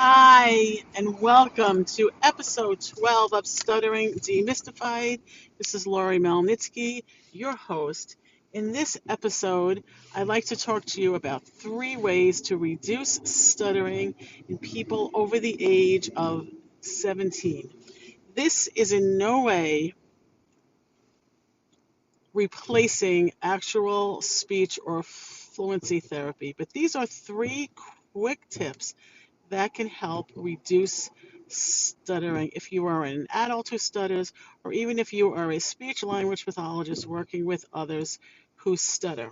Hi, and welcome to episode 12 of Stuttering Demystified. This is Lori Melnitsky, your host. In this episode, I'd like to talk to you about 3 ways to reduce stuttering in people over the age of 17. This is in no way replacing actual speech or fluency therapy, but these are 3 quick tips that can help reduce stuttering if you are an adult who stutters, or even if you are a speech language pathologist working with others who stutter.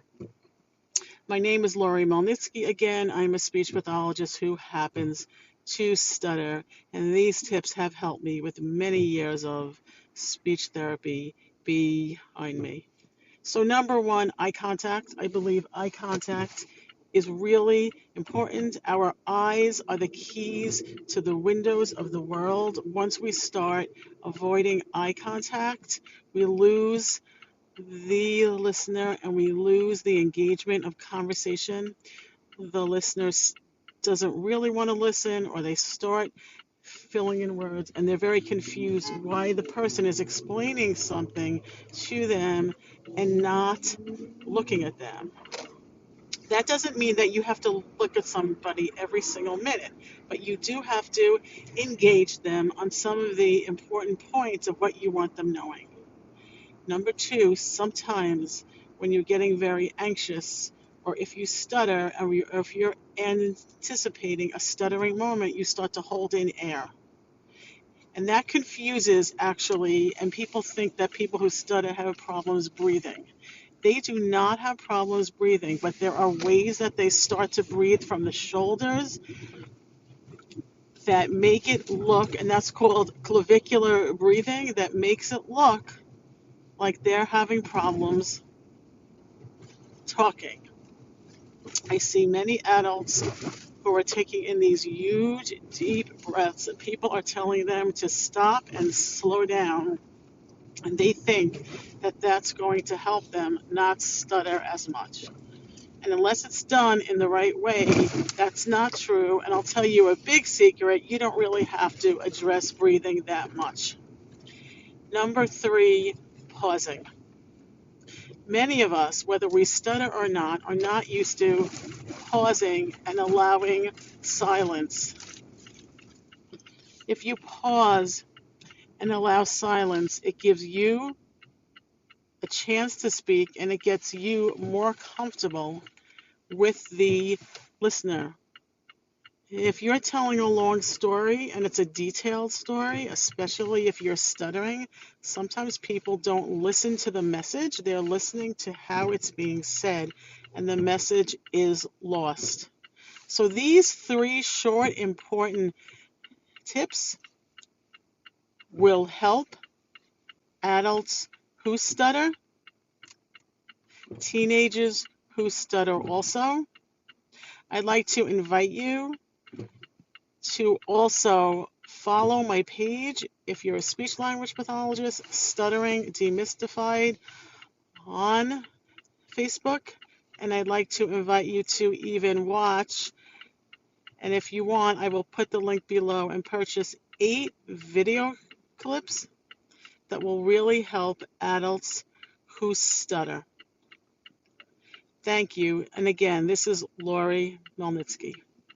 My name is Lori Melnitsky. Again, I'm a speech pathologist who happens to stutter, and these tips have helped me with many years of speech therapy behind me. So, number one, eye contact. I believe eye contact is really important. Our eyes are the keys to the windows of the world. Once we start avoiding eye contact, we lose the listener and we lose the engagement of conversation. The listener doesn't really want to listen, or they start filling in words and they're very confused why the person is explaining something to them and not looking at them. That doesn't mean that you have to look at somebody every single minute, but you do have to engage them on some of the important points of what you want them knowing. Number two, sometimes when you're getting very anxious, or if you stutter, or if you're anticipating a stuttering moment, you start to hold in air. And that confuses actually, and people think that people who stutter have problems breathing. They do not have problems breathing, but there are ways that they start to breathe from the shoulders that make it look, and that's called clavicular breathing, that makes it look like they're having problems talking. I see many adults who are taking in these huge, deep breaths, and people are telling them to stop and slow down. And they think that that's going to help them not stutter as much. And unless it's done in the right way, that's not true. And I'll tell you a big secret, you don't really have to address breathing that much. Number three, pausing. Many of us, whether we stutter or not, are not used to pausing and allowing silence. If you pause and allow silence, it gives you a chance to speak and it gets you more comfortable with the listener. If you're telling a long story and it's a detailed story, especially if you're stuttering, sometimes people don't listen to the message. They're listening to how it's being said, and the message is lost. So these 3 short, important tips will help adults who stutter, teenagers who stutter also. I'd like to invite you to also follow my page if you're a speech language pathologist, Stuttering Demystified on Facebook. And I'd like to invite you to even watch, and if you want, I will put the link below, and purchase 8 video clips that will really help adults who stutter. Thank you. And again, this is Lori Melnitsky.